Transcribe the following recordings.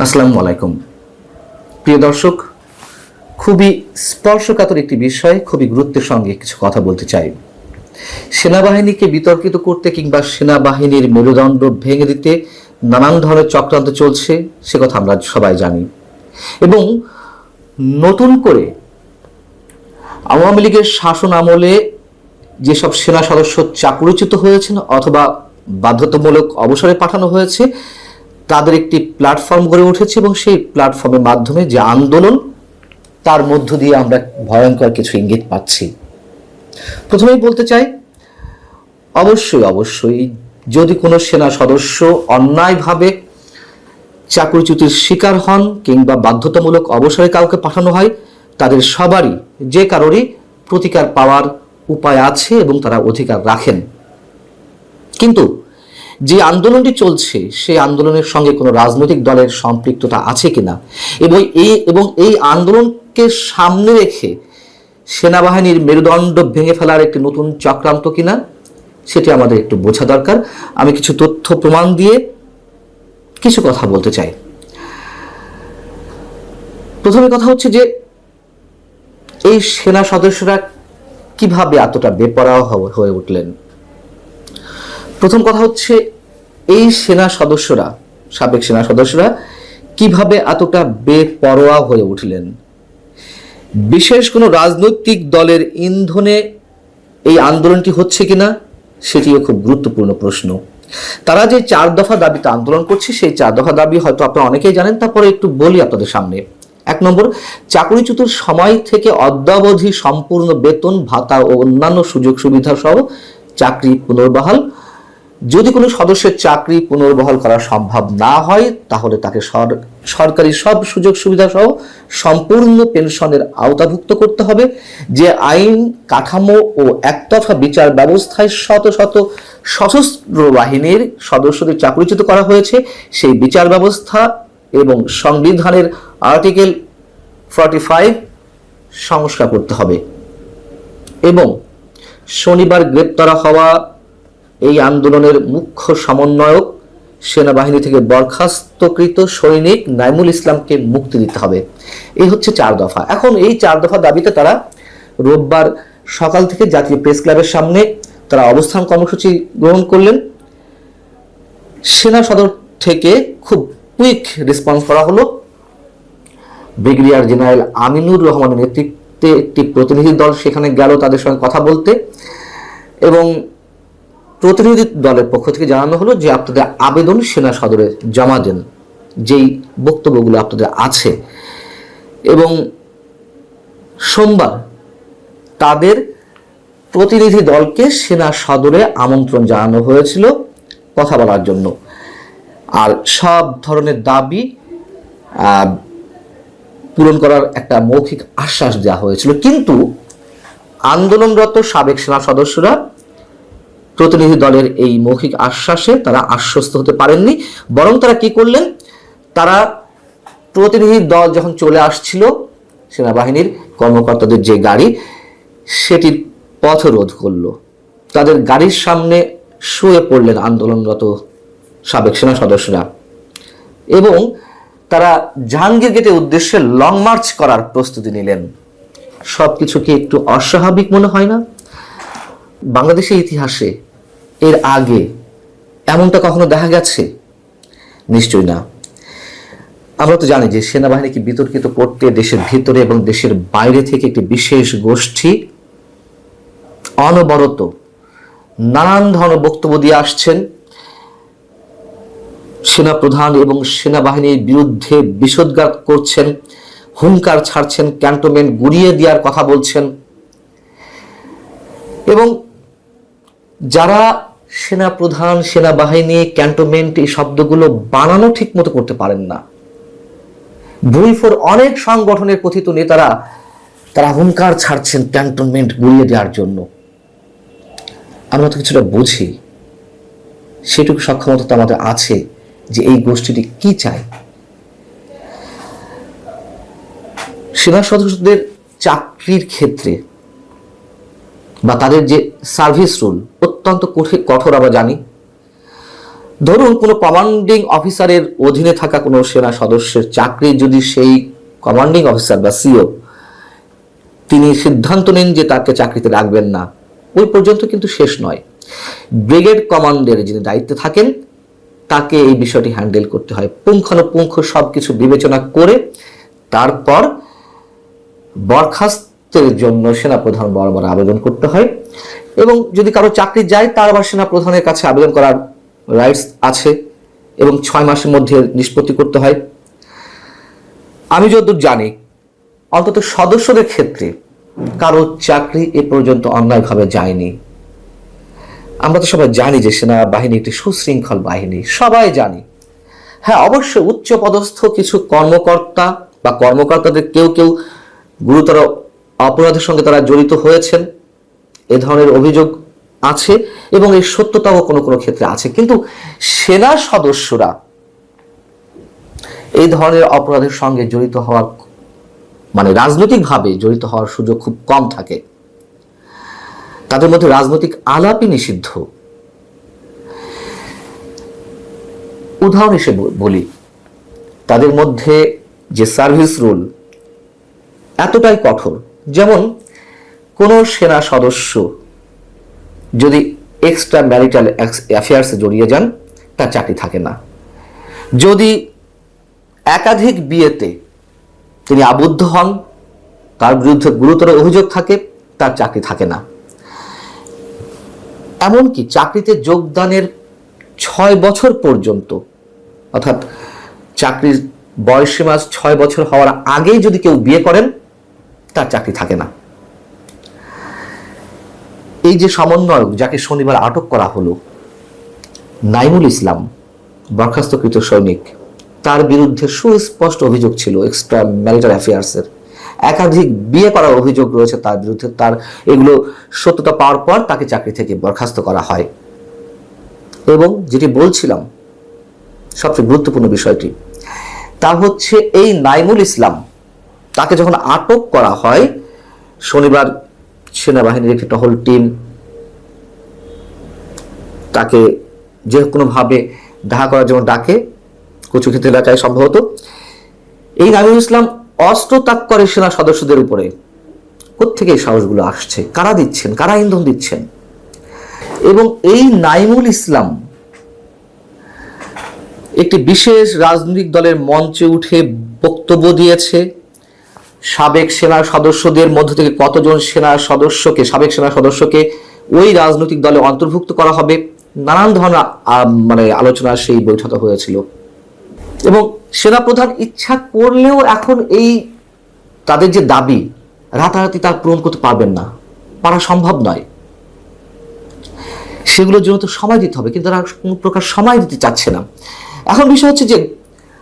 আসসালামু আলাইকুম প্রিয় দর্শক, খুবই স্পর্শকাতর একটি বিষয়, খুবই গুরুত্বের সঙ্গে কিছু কথা বলতে চাই। সেনাবাহিনীকে বিতর্কিত করতে কিংবা সেনাবাহিনীর মেরুদণ্ড ভেঙে দিতে নানান ধরনের চক্রান্ত চলছে, সে কথা আমরা সবাই জানি। এবং নতুন করে আওয়ামী লীগের শাসন আমলে যেসব সেনা সদস্য চাকরিচ্যুত হয়েছেন অথবা বাধ্যতামূলক অবসরে পাঠানো হয়েছে, তাদের একটি প্ল্যাটফর্ম গড়ে উঠেছে এবং সেই প্ল্যাটফর্মের মাধ্যমে যে আন্দোলন, তার মধ্য দিয়ে আমরা ভয়ঙ্কর কিছু ইঙ্গিত পাচ্ছি। প্রথমেই বলতে চাই, অবশ্যই যদি কোনো সেনা সদস্য অন্যায়ভাবে চাকরিচ্যুতির শিকার হন কিংবা বাধ্যতামূলক অবসরে কাউকে পাঠানো হয়, তাদের সবারই যে কারোরই প্রতিকার পাওয়ার উপায় আছে এবং তারা অধিকার রাখেন। কিন্তু যে আন্দোলনটি চলছে সেই আন্দোলনের সঙ্গে কোনো রাজনৈতিক দলের সম্পৃক্ততা আছে কিনা এবং এই আন্দোলনকে সামনে রেখে সেনাবাহিনীর মেরুদণ্ড ভেঙে ফেলার একটি নতুন চক্রান্ত কিনা, সেটি আমাদের একটু বোঝা দরকার। আমি কিছু তথ্য প্রমাণ দিয়ে কিছু কথা বলতে চাই। প্রথমে কথা হচ্ছে যে এই সেনা সদস্যরা কিভাবে এতটা বেপরোয়া হয়ে উঠলেন। প্রথম কথা হচ্ছে, এই সাবেক সেনা সদস্যরা কিভাবে এতটা বেপরোয়া হয়ে উঠলেন। বিশেষ কোনো রাজনৈতিক দলের ইন্ধনে এই আন্দোলনটি হচ্ছে কিনা, সেটিও খুব গুরুত্বপূর্ণ প্রশ্ন। তারা যে 4 দফা দাবিতে আন্দোলন করছে, সেই 4 দফা দাবি হয়তো আপনারা অনেকেই জানেন, তারপরে একটু বলি আপনাদের সামনে। 1 নম্বর, চাকরিচ্যুতির সময় থেকে অদ্যাবধি সম্পূর্ণ বেতন ভাতা ও অন্যান্য সুযোগ সুবিধা সহ চাকরি পুনর্বহাল। যদি কোনো সদস্যের চাকরি পুনর্বহাল করা সম্ভব না হয়, তাহলে তাকে সরকারি সব সুযোগ সুবিধা সহ সম্পূর্ণ পেনশনের আওতাভুক্ত করতে হবে। যে আইন কাঠামো ও একতরফা বিচার ব্যবস্থায় শত শত সশস্ত্র বাহিনীর সদস্যদের চাকরিচ্যুত করা হয়েছে, সেই বিচার ব্যবস্থা এবং সংবিধানের আর্টিকেল 45 সংস্কার করতে হবে। এবং শনিবার গ্রেপ্তার হওয়া এই আন্দোলনের মুখ্য সমন্বয়ক সেনাবাহিনী থেকে বরখাস্তকৃত সৈনিক নাইমুল ইসলামকে মুক্তি দিতে হবে। এই হচ্ছে 4 দফা। এখন এই 4 দফা দাবিতে তারা রোববার সকাল থেকে জাতীয় প্রেস ক্লাবের সামনে তারা অবস্থান কর্মসূচি গ্রহণ করলেন। সেনা সদর থেকে খুব কুইক রেসপন্স করা হলো। ব্রিগেডিয়ার জেনারেল আমিনুর রহমানের নেতৃত্বে একটি প্রতিনিধি দল সেখানে গেল তাদের সঙ্গে কথা বলতে, এবং প্রতিনিধি দলের পক্ষ থেকে জানানো হলো যে আপনাদের আবেদন সেনা সদরে জমা দেন, যেই বক্তব্যগুলো আপনাদের আছে। এবং সোমবার তাদের প্রতিনিধি দলকে সেনা সদরে আমন্ত্রণ জানানো হয়েছিল কথা বলার জন্য, আর সব ধরনের দাবি পূরণ করার একটা মৌখিক আশ্বাস দেওয়া হয়েছিল। কিন্তু আন্দোলনরত সাবেক সেনা সদস্যরা প্রতিনিধি দলের এই মৌখিক আশ্বাসে তারা আশ্বস্ত হতে পারেননি, বরং তারা কি করলেন, তারা প্রতিনিধি দল যখন চলে আসছিল সেনাবাহিনীর কর্মকর্তাদের যে গাড়ি, সেটির পথরোধ করলো। তাদের গাড়ির সামনে শুয়ে পড়লেন আন্দোলনরত সাবেক সেনা সদস্যরা এবং তারা জাহাঙ্গীর গেটের উদ্দেশ্যে লং মার্চ করার প্রস্তুতি নিলেন। সবকিছুকে একটু অস্বাভাবিক মনে হয় না? বাংলাদেশের ইতিহাসে এর আগে এমনটা কখনো দেখা গেছে? নিশ্চয়ই না। আমরা তো জানি যে সেনাবাহিনীকে বিতর্কিত করতে দেশের ভিতরে এবং দেশের বাইরে থেকে একটি বিশেষ গোষ্ঠী অনবরত নানান ধরনের বক্তব্য দিয়ে আসছেন। সেনাপ্রধান এবং সেনাবাহিনীর বিরুদ্ধে বিষোদ্গার করছেন, হুঙ্কার ছাড়ছেন, ক্যান্টনমেন্ট গুড়িয়ে দেওয়ার কথা বলছেন। এবং যারা সেনাপ্রধান, সেনাবাহিনী, ক্যান্টনমেন্ট এই শব্দগুলো বানানো ঠিক মতো করতে পারেন না, ভুইফোর অনেক সংগঠনের কথিত নেতারা তারা হুঙ্কার ছাড়ছেন ক্যান্টনমেন্ট গুড়িয়ে দেওয়ার জন্য। আমরা তো কিছুটা বুঝি, সেটুকু সক্ষমতা আমাদের আছে যে এই গোষ্ঠীটি কি চায়। সেনা সদস্যদের চাকরির ক্ষেত্রে বা তাদের যে সার্ভিস রুল অত্যন্ত কঠোর আমরা জানি। ধরুন কোনো কমান্ডিং অফিসারের অধীনে থাকা কোনো সেনা সদস্যের চাকরি যদি সেই কমান্ডিং অফিসার বা সিও তিনি সিদ্ধান্ত নেন যে তাকে চাকরিতে রাখবেন না, ওই পর্যন্ত কিন্তু শেষ নয়। ব্রিগেড কমান্ডের যিনি দায়িত্বে থাকেন তাকে এই বিষয়টি হ্যান্ডেল করতে হয়, পুঙ্খানুপুঙ্খ সবকিছু বিবেচনা করে তারপর বরখাস্তের জন্য সেনাপ্রধান বরাবর আবেদন করতে হয়। এবং যদি কারো চাকরি যায় তার আবার সেনাপ্রধানের কাছে আবেদন করার রাইটস আছে এবং 6 মাসের মধ্যে নিষ্পত্তি করতে হয়। আমি যতদূর জানি অন্তত সদস্যদের ক্ষেত্রে কারো চাকরি এ পর্যন্ত অন্যায়ভাবে যায়নি। আমরা তো সবাই জানি যে সেনাবাহিনী একটি সুশৃঙ্খল বাহিনী, সবাই জানি। হ্যাঁ, অবশ্যই উচ্চ পদস্থ কিছু কর্মকর্তা বা কর্মকর্তাদের কেউ কেউ গুরুতর অপরাধের সঙ্গে তারা জড়িত হয়েছেন, এ ধরনের অভিযোগ আছে এবং এর সত্যতাও কোনো কোনো ক্ষেত্রে আছে। কিন্তু সেনা সদস্যরা এই ধরনের অপরাধের সঙ্গে জড়িত হওয়ার মানে রাজনৈতিকভাবে জড়িত হওয়ার সুযোগ খুব কম থাকে। তাদের মধ্যে রাজনৈতিক আলাপই নিষিদ্ধ। উদাহরণ হিসেবে বলি, তাদের মধ্যে যে সার্ভিস রুল এতটাই কঠোর, যেমন কোনো সেনা সদস্য যদি এক্সট্রা ম্যারিটাল অ্যাফেয়ার্সে জড়িয়ে যান তার চাকরি থাকে না। যদি একাধিক বিয়েতে তিনি আবদ্ধ হন, তার বিরুদ্ধে গুরুতর অভিযোগ থাকে, তার চাকরি থাকে না। এমনকি চাকরিতে যোগদানের 6 বছর পর্যন্ত, অর্থাৎ চাকরির বয়সসীমা 6 বছর হওয়ার আগেই যদি কেউ বিয়ে করেন তার চাকরি থাকে না। এই যে সমন্বয়ক যাকে শনিবার আটক করা হলো, নাইমুল ইসলাম, বরখাস্তকৃত সৈনিক, তার বিরুদ্ধে সুস্পষ্ট অভিযোগ ছিল এক্সট্রা ম্যারিটাল অ্যাফেয়ার্সের, একাধিক বিয়ে করার অভিযোগ রয়েছে তার বিরুদ্ধে। তার এগুলো সত্যতা পাওয়ার পর তাকে চাকরি থেকে বরখাস্ত করা হয়। এবং যেটি বলছিলাম সবচেয়ে গুরুত্বপূর্ণ বিষয়টি, তা হচ্ছে এই নাইমুল ইসলাম, তাকে যখন আটক করা হয়, শনিবার সেনাবাহিনীর একটি টহল টিম তাকে যে কোনোভাবে দেখা করার জন্য ডাকে, কচুক্ষেত এলাকায় সম্ভবত। এই নাইমুল ইসলাম অস্ত্র তাক করে সেনা সদস্যদের উপরে। কোত্থেকে এই সাহসগুলো আসছে? কারা দিচ্ছেন? কারা ইন্ধন দিচ্ছেন? এবং এই নাইমুল ইসলাম একটি বিশেষ রাজনৈতিক দলের মঞ্চে উঠে বক্তব্য দিয়েছে। সাবেক সেনা সদস্যদের মধ্য থেকে কতজন সাবেক সেনা সদস্যকে ওই রাজনৈতিক দলে অন্তর্ভুক্ত করা হবে, নানান ধরনের আলোচনা সেই বৈঠকে হয়েছিল। এবং সেনাপ্রধান ইচ্ছা করলেও এখন এই তাদের যে দাবি রাতারাতি তার পূরণ করতে পারবেন না, পারা সম্ভব নয়। সেগুলোর জন্য তো সময় দিতে হবে, কিন্তু তারা কোনো প্রকার সময় দিতে চাচ্ছে না। এখন বিষয় হচ্ছে যে,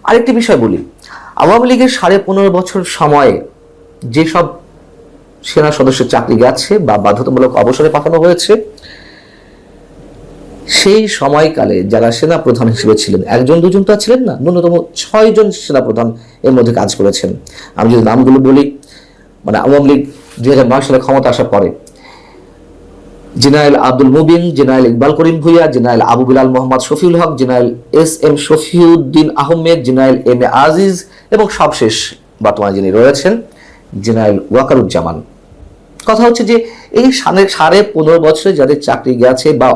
আরেকটি বিষয় বলি, আওয়ামী লীগের 15.5 বছর সময়ে যেসব সেনা সদস্যের চাকরি গেছে বা বাধ্যতামূলক অবসরে পাঠানো হয়েছে, সেই সময়কালে যারা সেনা প্রধান হিসেবে ছিলেন, 1 2 জন তো ছিলেন না, ন্যূনতম 6 জন সেনা প্রধান এর মধ্যে কাজ করেছেন। আমি যদি নামগুলো বলি, আওয়ামী লীগ 2009 সালে ক্ষমতা আসার পরে general Abdul Mubin, general Iqbal Karim Bhuiyan, general Abu Bilal Mohammad Shafiul Haque, general SM Shafiuddin Ahmed, general M A Aziz এবং সবশেষ বর্তমানে যিনি রয়েছেন জেনারেল ওয়াকারুজ্জামান। কথা হচ্ছে যে এই 15.5 বছরে যাদের চাকরি গেছে বা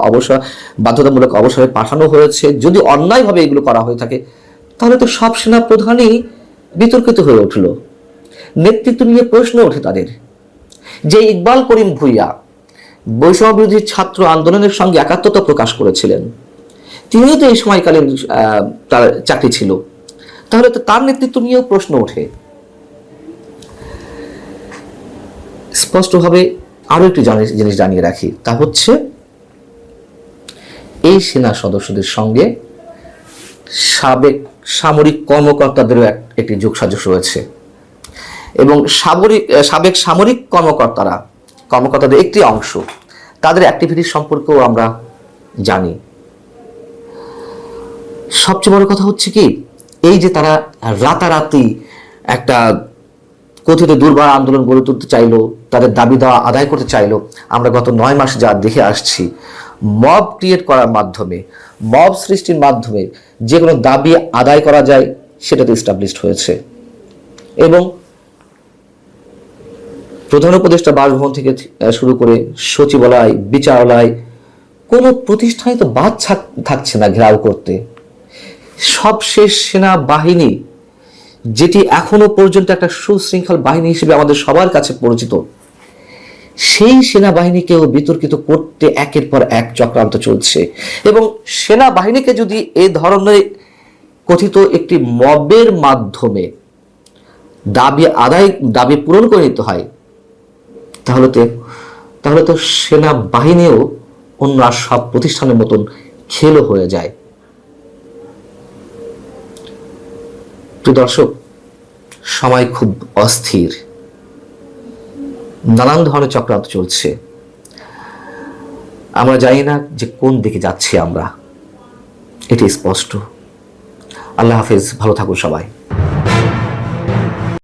বাধ্যতামূলক অবসরে পাঠানো হয়েছে, যদি অন্যায়ভাবে এগুলো করা হয়ে থাকে, তাহলে তো সব সেনা প্রধানই বিতর্কিত হয়ে উঠল। নেতৃত্ব নিয়ে প্রশ্ন ওঠে তাদের। যে ইকবাল করিম ভুইয়া বৈষম্য বিরোধী ছাত্র আন্দোলনের সঙ্গে একাত্মতা প্রকাশ করেছিলেন, তিনিও তো এই সময়কালীন তার চাকরি ছিল, তাহলে তো তার নেতৃত্ব নিয়েও প্রশ্ন ওঠে। স্পষ্টভাবে আরো একটি জিনিস জানিয়ে রাখি, তা হচ্ছে এই সেনা সদস্যদের সঙ্গে সাবেক সামরিক কর্মকর্তাদেরও একটি যোগসাজশ রয়েছে। এবং সাবেক সামরিক কর্মকর্তাদের একটি অংশ, তাদের অ্যাক্টিভিটি সম্পর্কেও আমরা জানি। সবচেয়ে বড় কথা হচ্ছে কি, এই যে তারা রাতারাতি একটা কথিত দুর্বার আন্দোলন গড়ে তুলতে চাইলো, তাদের দাবি দেওয়া আদায় করতে চাইলো, আমরা গত 9 মাস যা দেখে আসছি, মব ক্রিয়েট করার মাধ্যমে, মব সৃষ্টির মাধ্যমে যে কোনো দাবি আদায় করা যায় সেটাতে এস্টাবলিশড হয়েছে। এবং প্রধান উপদেষ্টা বাসভবন থেকে শুরু করে সচিবালয়, বিচারালয়, কোনো প্রতিষ্ঠানে তো বাদ থাকছে না ঘেরাও করতে। সবশেষ সেনাবাহিনী, যেটি এখনো পর্যন্ত একটা সুশৃঙ্খল বাহিনী হিসেবে আমাদের সবার কাছে পরিচিত, সেই সেনাবাহিনীকেও বিতর্কিত করতে একের পর এক চক্রান্ত চলছে। এবং সেনাবাহিনীকে যদি এই ধরনের কথিত একটি মবের মাধ্যমে দাবি পূরণ করে নিতে হয়, তাহলে তো সেনাবাহিনীও অন্য সব প্রতিষ্ঠানের মতন খেলো হয়ে যায়। প্রিয় দর্শক, সময় খুব অস্থির, নানান ধরনের চক্রান্ত চলছে। আমরা জানি না যে কোন দিকে যাচ্ছি আমরা, এটি স্পষ্ট। আল্লাহ হাফেজ, ভালো থাকুন সবাই।